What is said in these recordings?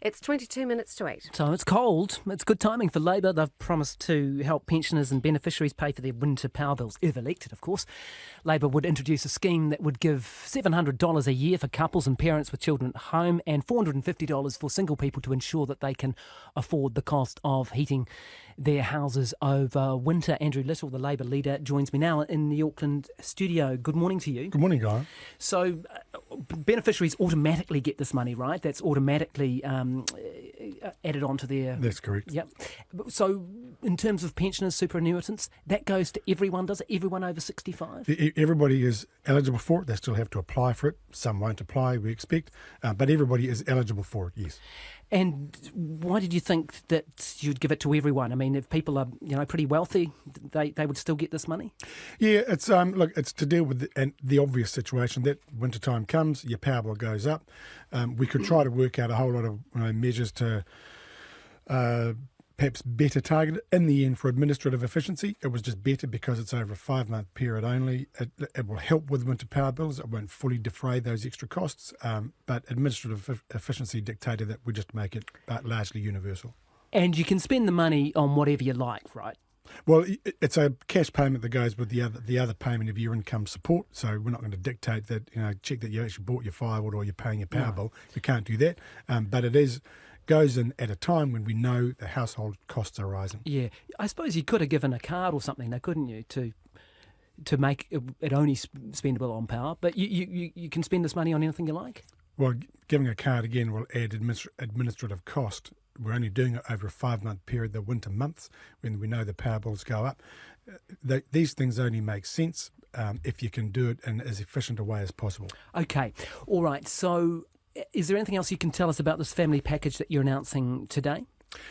It's 22 minutes to 8. So it's cold. It's good timing for Labor. They've promised to help pensioners and beneficiaries pay for their winter power bills, if elected, of course. Labor would introduce a scheme that would give $700 a year for couples and parents with children at home and $450 for single people to ensure that they can afford the cost of heating their houses over winter. Andrew Little, the Labor leader, joins me now in the Auckland studio. Good morning to you. Good morning, Guy. So beneficiaries automatically get this money, right? That's automatically added onto their... That's correct. Yep. So in terms of pensioners, superannuitants, that goes to everyone, does it? Everyone over 65? Everybody is eligible for it. They still have to apply for it. Some won't apply, we expect, but everybody is eligible for it, yes. And why did you think that you'd give it to everyone? I mean, if people are, pretty wealthy, they would still get this money? Yeah, it's it's to deal with the obvious situation that wintertime comes, your power bill goes up. We could try to work out a whole lot of measures to perhaps better target it. In the end, for administrative efficiency, it was just better because it's over a 5-month period only. It will help with winter power bills. It won't fully defray those extra costs, but administrative efficiency dictated that we just make it largely universal. And you can spend the money on whatever you like, right? Well, it's a cash payment that goes with the other payment of your income support. So we're not going to dictate that, check that you actually bought your firewood or you're paying your power bill. We can't do that. But it goes in at a time when we know the household costs are rising. Yeah, I suppose you could have given a card or something, though, couldn't you, to make it only spendable on power? But you can spend this money on anything you like? Well, giving a card again will add administrative cost. We're only doing it over a 5-month period, the winter months, when we know the power bills go up. These things only make sense if you can do it in as efficient a way as possible. Okay, all right, so... Is there anything else you can tell us about this family package that you're announcing today?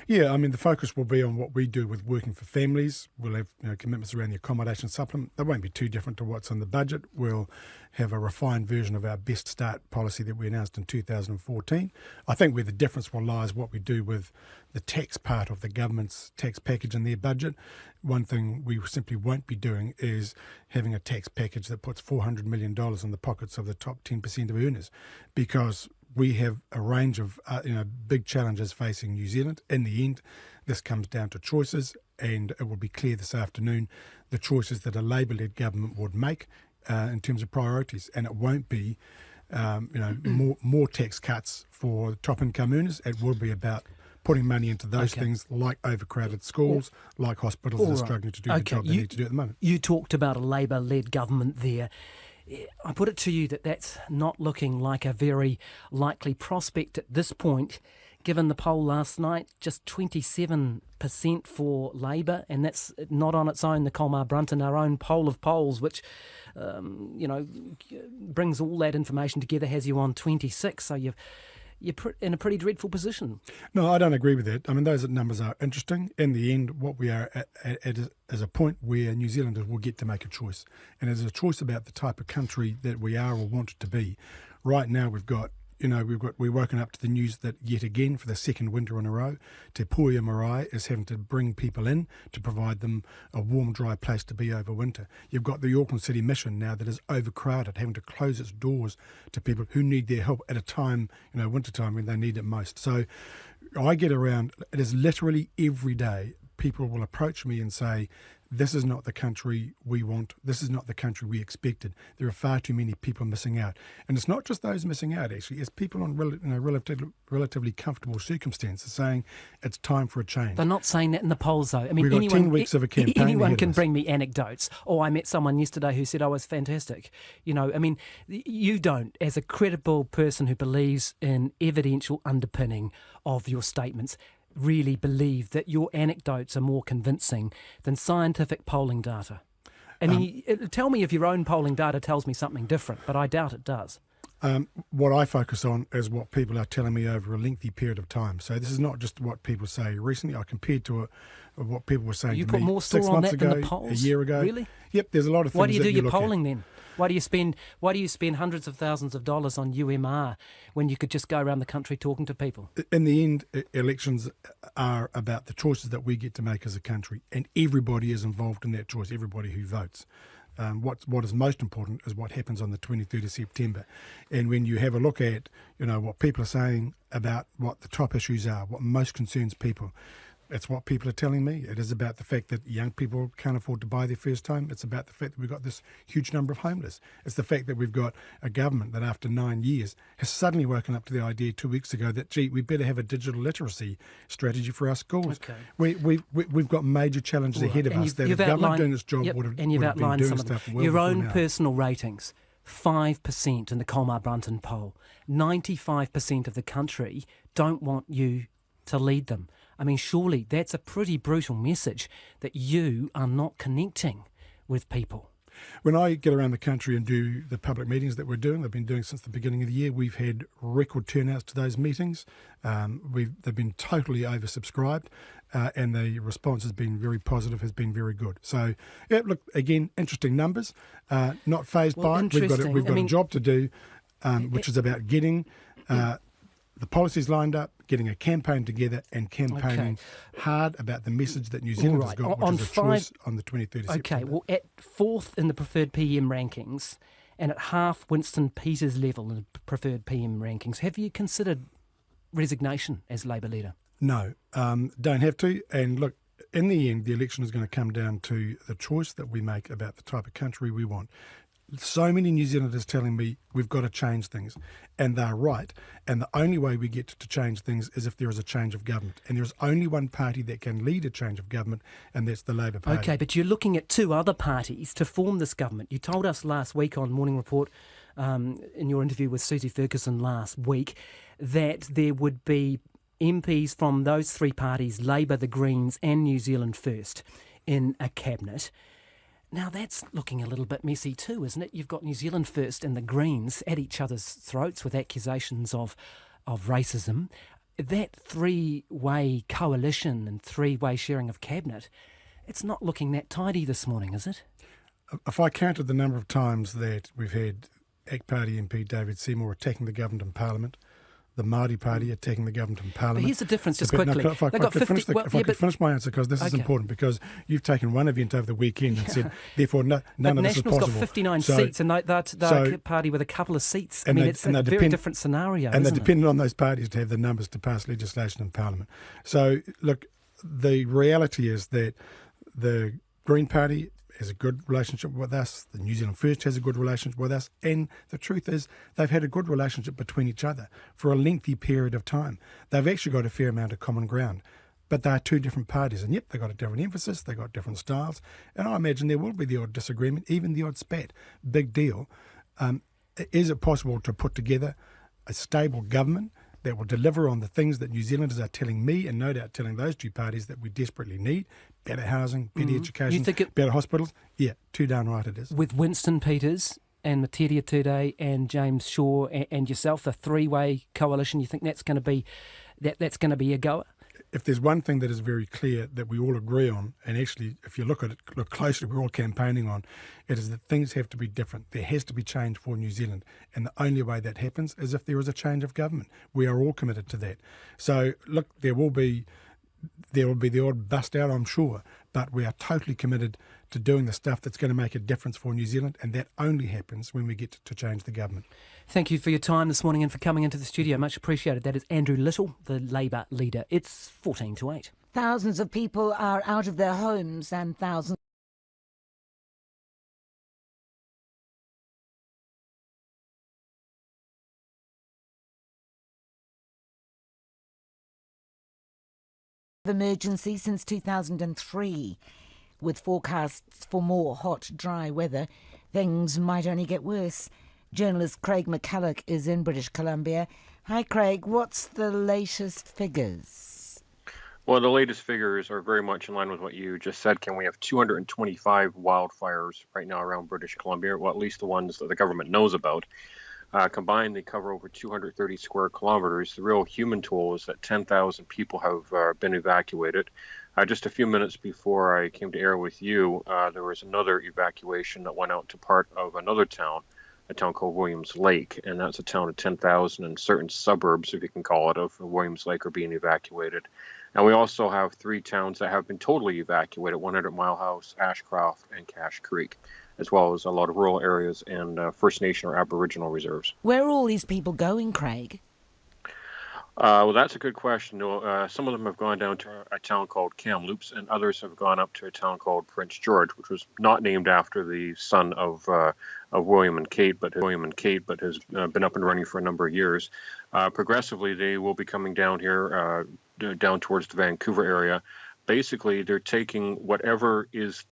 Yeah, I mean, the focus will be on what we do with working for families. We'll have commitments around the accommodation supplement. They won't be too different to what's in the budget. We'll have a refined version of our Best Start policy that we announced in 2014. I think where the difference will lie is what we do with the tax part of the government's tax package in their budget. One thing we simply won't be doing is having a tax package that puts $400 million in the pockets of the top 10% of earners, because we have a range of big challenges facing New Zealand. In the end, this comes down to choices, and it will be clear this afternoon the choices that a Labour-led government would make in terms of priorities. And it won't be more tax cuts for top income earners. It will be about putting money into those things like overcrowded schools, like hospitals that are struggling to do the job they need to do at the moment. You talked about a Labour-led government there. I put it to you that that's not looking like a very likely prospect at this point, given the poll last night, just 27% for Labour, and that's not on its own the Colmar Brunton, our own poll of polls, which, brings all that information together, has you on 26, so you're in a pretty dreadful position. No, I don't agree with that. I mean, those numbers are interesting. In the end, what we are at is a point where New Zealanders will get to make a choice. And it's a choice about the type of country that we are or want to be. Right now, we're woken up to the news that yet again, for the second winter in a row, Te Puia Marae is having to bring people in to provide them a warm, dry place to be over winter. You've got the Auckland City Mission now that is overcrowded, having to close its doors to people who need their help at a time, winter time, when they need it most. So I get around, it is literally every day, people will approach me and say, this is not the country we want. This is not the country we expected. There are far too many people missing out. And it's not just those missing out, actually. It's people in relatively comfortable circumstances saying it's time for a change. They're not saying that in the polls, though. I mean, We've got 10 weeks of a campaign. Anyone can bring me anecdotes. Oh, I met someone yesterday who said I was fantastic. You don't, as a credible person who believes in evidential underpinning of your statements, really believe that your anecdotes are more convincing than scientific polling data. I mean, tell me if your own polling data tells me something different, but I doubt it does. What I focus on is what people are telling me over a lengthy period of time. So this is not just what people say recently. I compared to what people were saying to me 6 months ago, you put more store on that than the polls? A year ago. Really? Yep, there's a lot of things. Why do you do your polling then? Why do you spend hundreds of thousands of dollars on UMR when you could just go around the country talking to people? In the end, elections are about the choices that we get to make as a country, and everybody is involved in that choice, everybody who votes. What is most important is what happens on the 23rd of September. And when you have a look at, what people are saying about what the top issues are, what most concerns people, it's what people are telling me. It is about the fact that young people can't afford to buy their first home. It's about the fact that we've got this huge number of homeless. It's the fact that we've got a government that after 9 years has suddenly woken up to the idea 2 weeks ago that, we better have a digital literacy strategy for our schools. Okay. We've got major challenges ahead of us that if government doing its job would have been doing stuff well your own now. Personal ratings. 5% in the Colmar-Brunton poll. 95% of the country don't want you to lead them. I mean, surely that's a pretty brutal message that you are not connecting with people. When I get around the country and do the public meetings that we're doing, I've been doing since the beginning of the year, we've had record turnouts to those meetings. They've been totally oversubscribed, and the response has been very positive, has been very good. So, look, again, interesting numbers, not fazed by it. We've got a job to do, which is about getting the policies lined up, getting a campaign together and campaigning hard about the message that New Zealand has got, which is a choice on the 23rd of September. Okay, well, at fourth in the preferred PM rankings and at half Winston Peters' level in the preferred PM rankings, have you considered resignation as Labour leader? No, don't have to. And look, in the end, the election is going to come down to the choice that we make about the type of country we want. So many New Zealanders telling me we've got to change things, and they're right. And the only way we get to change things is if there is a change of government. And there's only one party that can lead a change of government, and that's the Labour Party. Okay, but you're looking at two other parties to form this government. You told us last week on Morning Report, in your interview with Susie Ferguson last week, that there would be MPs from those three parties, Labour, the Greens and New Zealand First, in a cabinet. Now, that's looking a little bit messy too, isn't it? You've got New Zealand First and the Greens at each other's throats with accusations of racism. That three-way coalition and three-way sharing of cabinet, it's not looking that tidy this morning, is it? If I counted the number of times that we've had ACT Party MP David Seymour attacking the government in Parliament, the Māori Party attacking the government in Parliament. But here's the difference, just quickly. If I could finish my answer, because this is important, because you've taken one event over the weekend and said, therefore, none of this is possible. National's got 59 seats, and they're a party with a couple of seats. I mean, it's a very different scenario, and they're dependent on those parties to have the numbers to pass legislation in Parliament. So, look, the reality is that the Green Party has a good relationship with us, the New Zealand First has a good relationship with us, and the truth is they've had a good relationship between each other for a lengthy period of time. They've actually got a fair amount of common ground, but they are two different parties, and they've got a different emphasis, they've got different styles, and I imagine there will be the odd disagreement, even the odd spat. Big deal. Is it possible to put together a stable government that will deliver on the things that New Zealanders are telling me, and no doubt telling those two parties that we desperately need? Better housing, better education, better hospitals. Yeah, too darn right it is. With Winston Peters and Materia Ture and James Shaw and yourself, the three-way coalition, you think that's going to be a goer? If there's one thing that is very clear that we all agree on, and actually if you look closely, we're all campaigning on, it is that things have to be different. There has to be change for New Zealand, and the only way that happens is if there is a change of government. We are all committed to that. So look, there will be the odd bust out, I'm sure, but we are totally committed to doing the stuff that's going to make a difference for New Zealand, and that only happens when we get to change the government. Thank you for your time this morning and for coming into the studio. Much appreciated. That is Andrew Little, the Labour leader. It's 14 to 8. Thousands of people are out of their homes and thousands of emergency since 2003. With forecasts for more hot, dry weather, things might only get worse. Journalist Craig McCulloch is in British Columbia. Hi, Craig. What's the latest figures? Well, the latest figures are very much in line with what you just said, Ken. We have 225 wildfires right now around British Columbia, well, at least the ones that the government knows about. Combined, they cover over 230 square kilometers. The real human toll is that 10,000 people have been evacuated. Just a few minutes before I came to air with you, there was another evacuation that went out to part of another town, a town called Williams Lake, and that's a town of 10,000, and certain suburbs, if you can call it, of Williams Lake are being evacuated. And we also have 3 towns that have been totally evacuated: 100 Mile House, Ashcroft, and Cache Creek. as well as a lot of rural areas and First Nation or Aboriginal reserves. Where are all these people going, Craig? Well, that's a good question. Some of them have gone down to a town called Kamloops, and others have gone up to a town called Prince George, which was not named after the son of William and Kate, but has been up and running for a number of years. Progressively, they will be coming down here, down towards the Vancouver area. Basically, they're taking whatever is